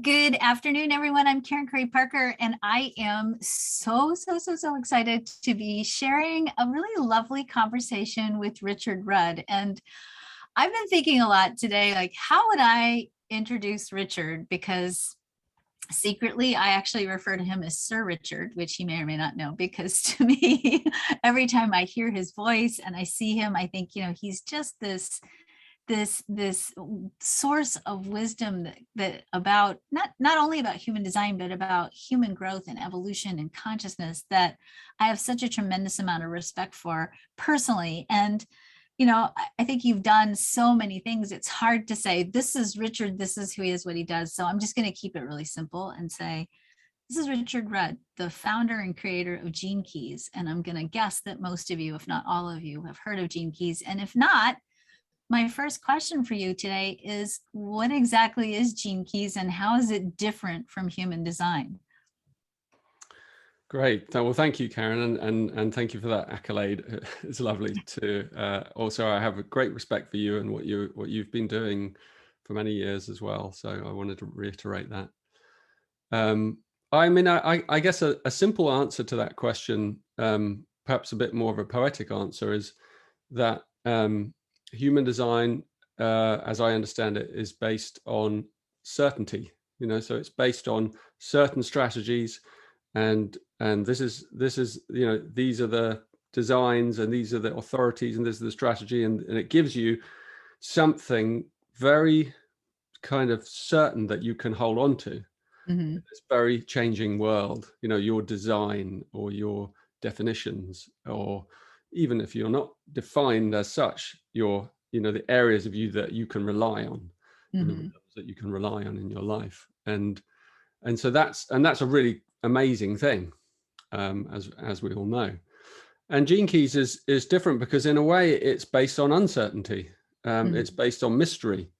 Good afternoon, everyone. I'm Karen Curry Parker, and I am so excited to be sharing a really lovely conversation with Richard Rudd. And I've been thinking a lot today, like, how would I introduce Richard? Because secretly, I actually refer to him as Sir Richard, which he may or may not know, because to me, every time I hear his voice and I see him, I think, he's just this source of wisdom that about not only about human design, but about human growth and evolution and consciousness, that I have such a tremendous amount of respect for personally. And I think you've done so many things. It's hard to say, this is Richard, this is who he is, what he does. So I'm just going to keep it really simple and say, this is Richard Rudd, the founder and creator of Gene Keys. And I'm going to guess that most of you, if not all of you, have heard of Gene Keys. And if not, my first question for you today is, what exactly is Gene Keys and how is it different from human design? Great. Well, thank you, Karen, and thank you for that accolade. It's lovely to also, I have a great respect for you and what you've been doing for many years as well. So I wanted to reiterate that. I guess a simple answer to that question, perhaps a bit more of a poetic answer, is that human design, as I understand it, is based on certainty. So it's based on certain strategies, and this is these are the designs, and these are the authorities, and this is the strategy, and it gives you something very kind of certain that you can hold on to. Mm-hmm. This very changing world, your design or your definitions, or even if you're not defined as such, the areas of you that you can rely on, Mm-hmm. that you can rely on in your life, and so that's a really amazing thing, as we all know. And Gene Keys is different because in a way it's based on uncertainty. Mm-hmm. It's based on mystery,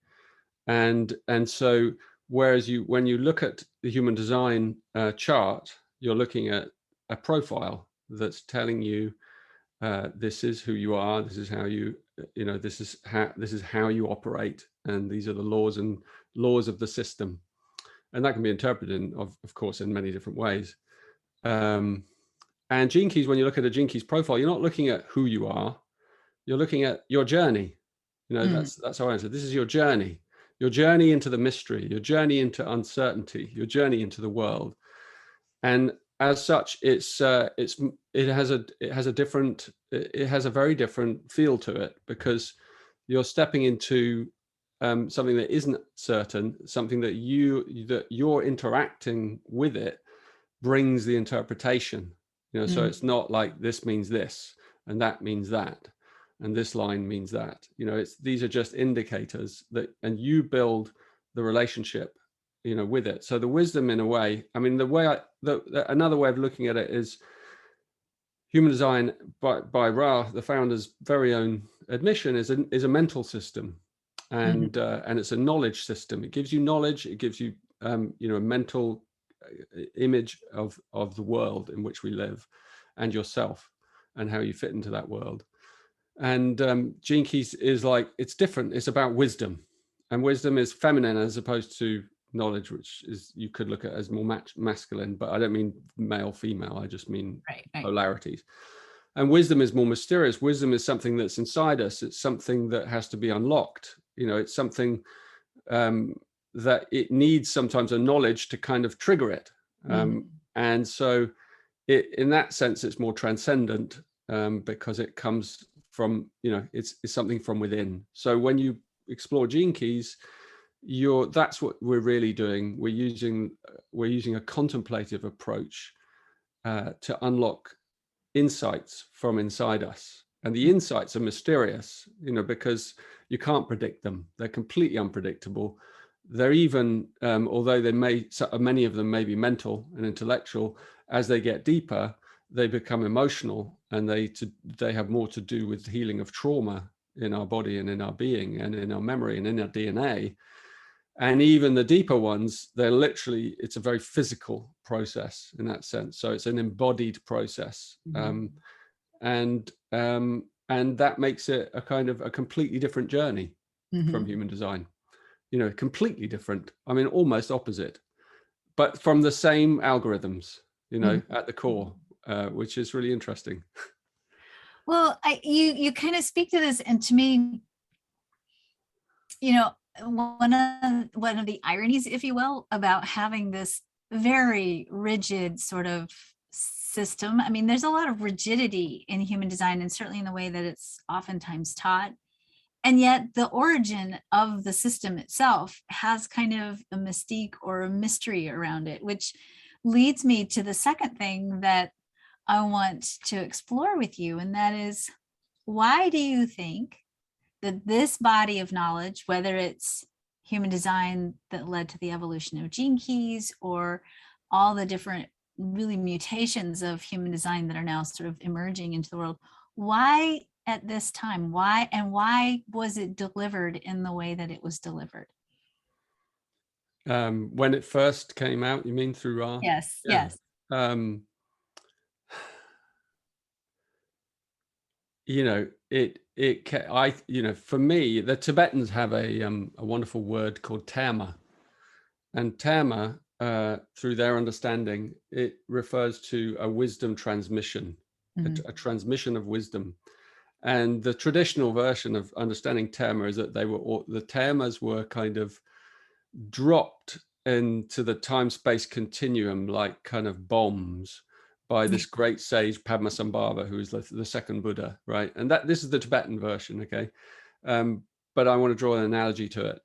and so whereas when you look at the human design chart, you're looking at a profile that's telling you, this is who you are, this is how you this is how you operate, and these are the laws of the system. And that can be interpreted of course in many different ways. And Gene Keys, when you look at a Gene Keys profile, you're not looking at who you are, you're looking at your journey. That's how I answer. This is your journey into the mystery, your journey into uncertainty, your journey into the world. And as such, it has a very different feel to it, because you're stepping into something that isn't certain, something that you're interacting with. It brings the interpretation, so it's not like this means this and that means that and this line means that. These are just indicators and you build the relationship with it. So the wisdom, in a way, another way of looking at it is human design, by Ra, the founder's very own admission, is a mental system, and it's a knowledge system. It gives you knowledge. It gives you a mental image of the world in which we live, and yourself, and how you fit into that world. And Gene Keys is like, it's different. It's about wisdom, and wisdom is feminine as opposed to knowledge, which is, you could look at as more masculine, but I don't mean male, female. I just mean right. Polarities. And wisdom is more mysterious. Wisdom is something that's inside us. It's something that has to be unlocked. It's something that it needs sometimes a knowledge to kind of trigger it. And so in that sense, it's more transcendent, because it comes from, it's something from within. So when you explore Gene Keys, that's what we're really doing. We're using a contemplative approach to unlock insights from inside us. And the insights are mysterious, because you can't predict them. They're completely unpredictable. They're even, although many of them may be mental and intellectual, as they get deeper, they become emotional, and they have more to do with healing of trauma in our body and in our being and in our memory and in our DNA. And even the deeper ones, it's a very physical process in that sense. So it's an embodied process. And that makes it a kind of a completely different journey from human design, completely different. Almost opposite. but from the same algorithms, you know, at the core, which is really interesting. Well, you kind of speak to this, and to me, you know, one of the ironies, if you will, about having this very rigid sort of system. I mean, there's a lot of rigidity in human design, and certainly in the way that it's oftentimes taught. And yet the origin of the system itself has kind of a mystique or a mystery around it, which leads me to the second thing that I want to explore with you. And that is, why do you think that this body of knowledge, whether it's human design that led to the evolution of gene keys, or all the different really mutations of human design that are now sort of emerging into the world, why at this time, why was it delivered in the way that it was delivered? When it first came out, you mean through Ra? Yes, Yeah. yes. You know, you know, for me, the Tibetans have a wonderful word called terma, and terma, through their understanding, it refers to a wisdom transmission, a transmission of wisdom. And the traditional version of understanding terma is that the termas were kind of dropped into the time-space continuum like kind of bombs by this great sage Padmasambhava, who is the second Buddha, right? And this is the Tibetan version, okay? But I want to draw an analogy to it.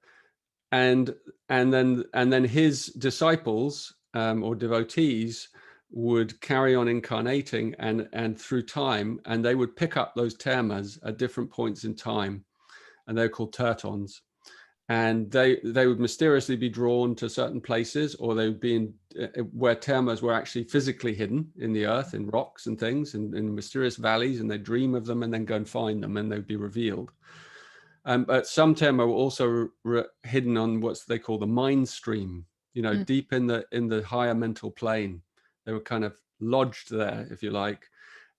And then his disciples or devotees would carry on incarnating and through time, and they would pick up those termas at different points in time, and they're called tertons. And they would mysteriously be drawn to certain places, or they would be in where termas were actually physically hidden in the earth, in rocks and things, in mysterious valleys, and they dream of them and then go and find them, and they'd be revealed. But some terma were also hidden on what they call the mind stream, you know, deep in the higher mental plane. They were kind of lodged there, if you like,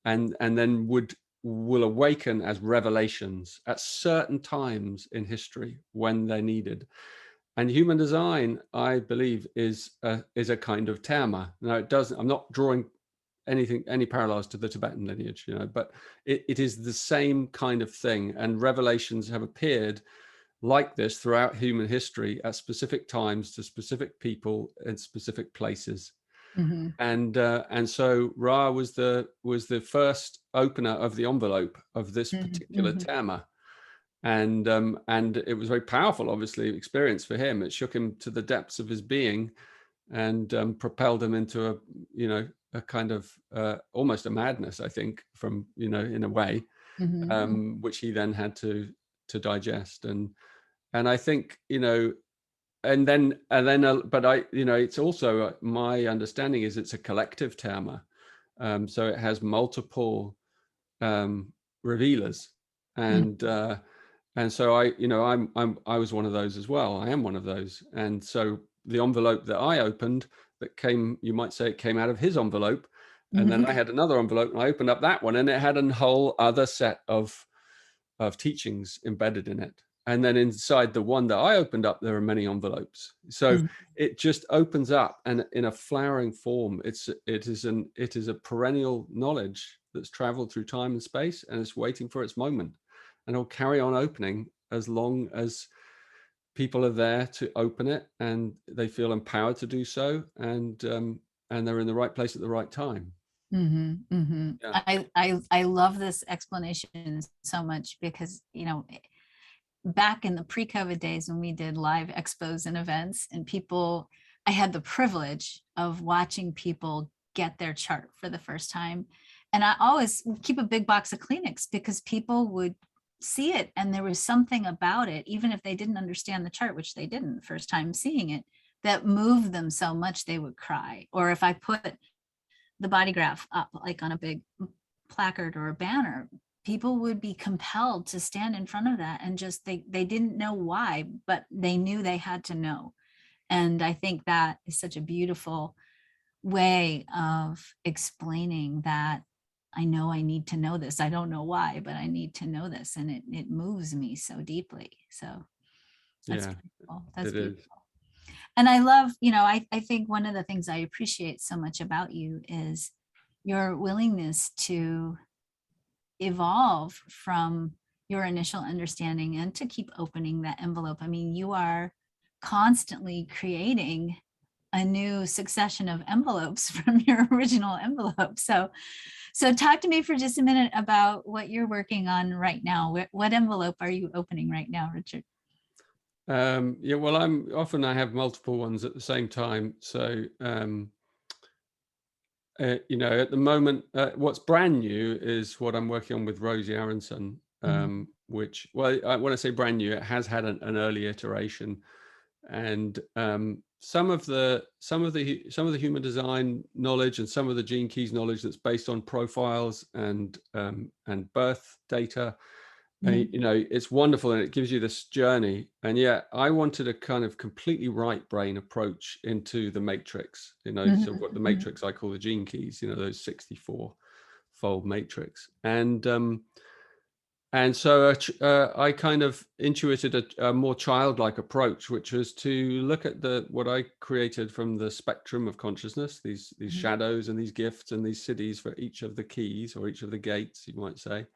and then will awaken as revelations at certain times in history when they're needed. And human design, I believe, is a kind of terma. Now, it doesn't. I'm not drawing any parallels to the Tibetan lineage, you know, but it is the same kind of thing. And revelations have appeared like this throughout human history at specific times to specific people in specific places. And so Ra was the first opener of the envelope of this particular terma. And it was a very powerful, obviously, experience for him. It shook him to the depths of his being, and propelled him into a kind of almost a madness, I think, from, you know, in a way, which he then had to digest. And I think, you know, but I, you know, it's also my understanding is it's a collective terma, so it has multiple revealers, and so I was one of those as well. I am one of those, and so the envelope that I opened, that came, you might say, it came out of his envelope, and then I had another envelope, and I opened up that one, and it had a whole other set of teachings embedded in it. And then inside the one that I opened up, there are many envelopes. So it just opens up, and in a flowering form, it is a perennial knowledge that's traveled through time and space, and it's waiting for its moment, and it'll carry on opening as long as people are there to open it, and they feel empowered to do so, and they're in the right place at the right time. Yeah. I love this explanation so much, because, you know, back in the pre-COVID days when we did live expos and events, and I had the privilege of watching people get their chart for the first time. And I always keep a big box of Kleenex, because people would see it, and there was something about it, even if they didn't understand the chart, which they didn't the first time seeing it, that moved them so much they would cry. Or if I put the body graph up like on a big placard or a banner, people would be compelled to stand in front of that, and just they didn't know why, but they knew they had to know. And I think that is such a beautiful way of explaining that I know I need to know this. I don't know why, but I need to know this, and it moves me so deeply. So that's beautiful. That's beautiful. And I love, I think one of the things I appreciate so much about you is your willingness to evolve from your initial understanding and to keep opening that envelope. I mean, you are constantly creating a new succession of envelopes from your original envelope. So talk to me for just a minute about what you're working on right now. What envelope are you opening right now, Richard? Yeah, well, I have multiple ones at the same time. So, at the moment, what's brand new is what I'm working on with Rosie Aronson, which, well, when I say brand new, it has had an early iteration, and some of the human design knowledge and some of the gene keys knowledge that's based on profiles and birth data. It's wonderful and it gives you this journey. And yet I wanted a kind of completely right brain approach into the matrix, so what the matrix I call the gene keys, those 64-fold matrix. And so I kind of intuited a more childlike approach, which was to look at what I created from the spectrum of consciousness, these shadows and these gifts and these cities for each of the keys or each of the gates, you might say.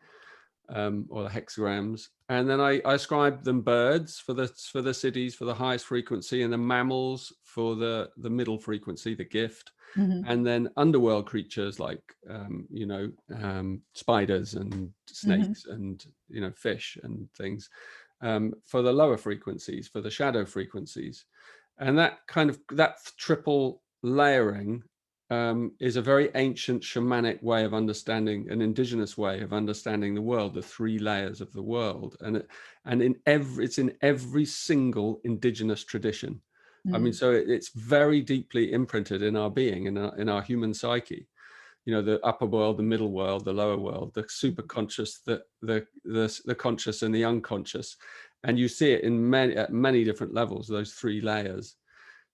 Or the hexagrams, and then I ascribed them birds for the cities for the highest frequency, and the mammals for the middle frequency, the gift, and then underworld creatures like spiders and snakes and fish and things for the lower frequencies, for the shadow frequencies, and that triple layering is a very ancient shamanic way of understanding, an indigenous way of understanding the world, the three layers of the world, and it's in every single indigenous tradition. I mean, so it's very deeply imprinted in our being, in our human psyche. The upper world, the middle world, the lower world, the super conscious, the conscious, and the unconscious, and you see it at many different levels. Those three layers.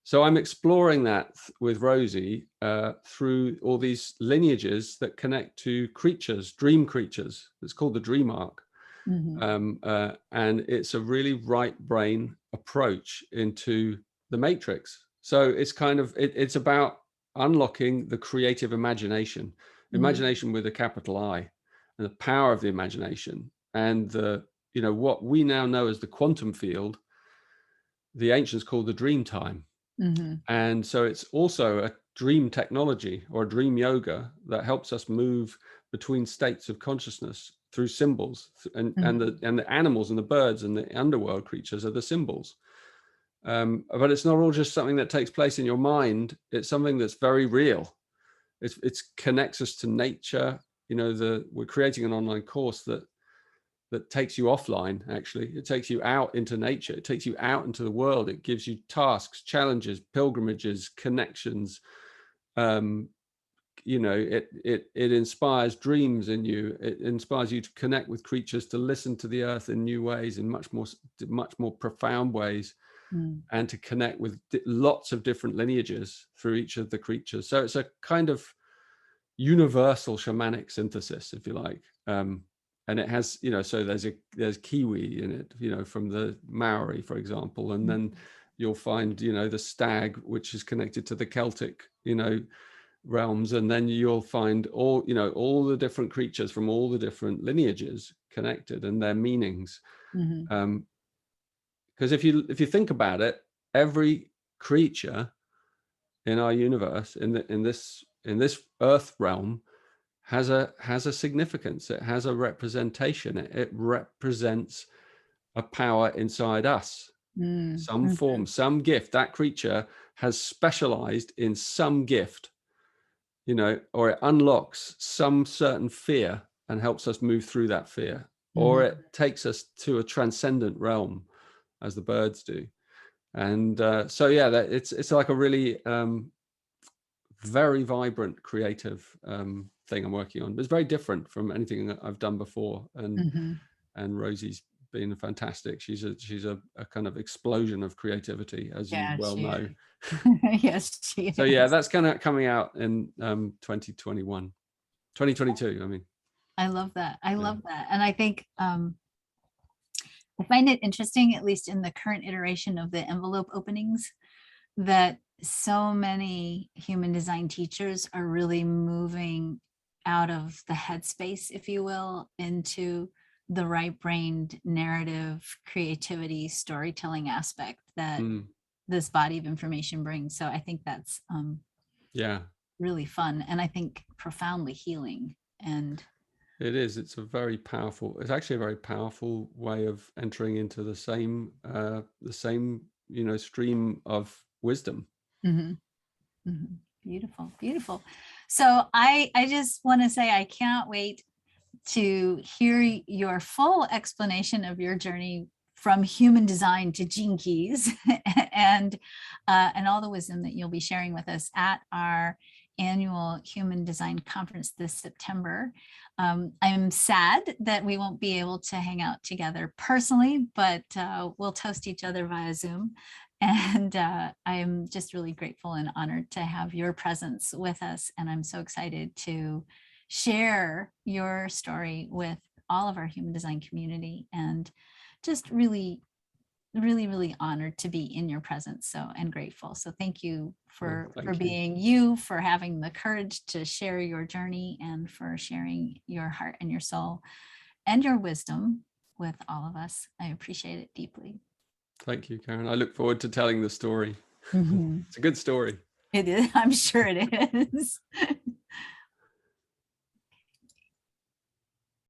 So I'm exploring that with Rosie through all these lineages that connect to creatures, dream creatures. It's called the dream arc. And it's a really right brain approach into the matrix. So it's it's about unlocking the creative imagination, imagination with a capital I, and the power of the imagination, and what we now know as the quantum field, the ancients called the dream time. And so it's also a dream technology or a dream yoga that helps us move between states of consciousness through symbols, and the animals and the birds and the underworld creatures are the symbols. But it's not all just something that takes place in your mind. It's something that's very real. It connects us to nature. We're creating an online course that takes you offline. Actually, it takes you out into nature. It takes you out into the world. It gives you tasks, challenges, pilgrimages, connections. It inspires dreams in you. It inspires you to connect with creatures, to listen to the earth in new ways, in much more profound ways, and to connect with lots of different lineages through each of the creatures. So it's a kind of universal shamanic synthesis, if you like. And it has, so there's Kiwi in it, from the Maori, for example, and then you'll find, the stag, which is connected to the Celtic, realms, and then you'll find all the different creatures from all the different lineages connected and their meanings. Because if you think about it, every creature in our universe, in this Earth realm, has a significance. It has a representation. It represents a power inside us, some form, some gift. That creature has specialized in some gift, or it unlocks some certain fear and helps us move through that fear, or it takes us to a transcendent realm, as the birds do. And it's like a really very vibrant, creative thing I'm working on. But it's very different from anything that I've done before. And Rosie's been fantastic. She's a kind of explosion of creativity, as you well know. Yes, she is. So yeah, that's kind of coming out in 2022. I mean, I love that. I love that. And I think I find it interesting, at least in the current iteration of the envelope openings, that so many human design teachers are really moving out of the headspace, if you will, into the right-brained narrative, creativity, storytelling aspect that Mm, this body of information brings. So I think that's yeah, really fun, and I think profoundly healing. And it is. It's actually a very powerful way of entering into the same, stream of wisdom. mhm, mhm. Beautiful, beautiful. So I just want to say I can't wait to hear your full explanation of your journey from human design to gene keys and all the wisdom that you'll be sharing with us at our annual human design conference this September. I'm sad that we won't be able to hang out together personally, but we'll toast each other via Zoom. And I'm just really grateful and honored to have your presence with us. And I'm so excited to share your story with all of our human design community, and just really, really, really honored to be in your presence. So, and grateful. So thank you Well, for thank you. being you, for having the courage to share your journey, and for sharing your heart and your soul and your wisdom with all of us. I appreciate it deeply. Thank you, Karen. I look forward to telling the story. Mhm. It's a good story. It is. I'm sure it is.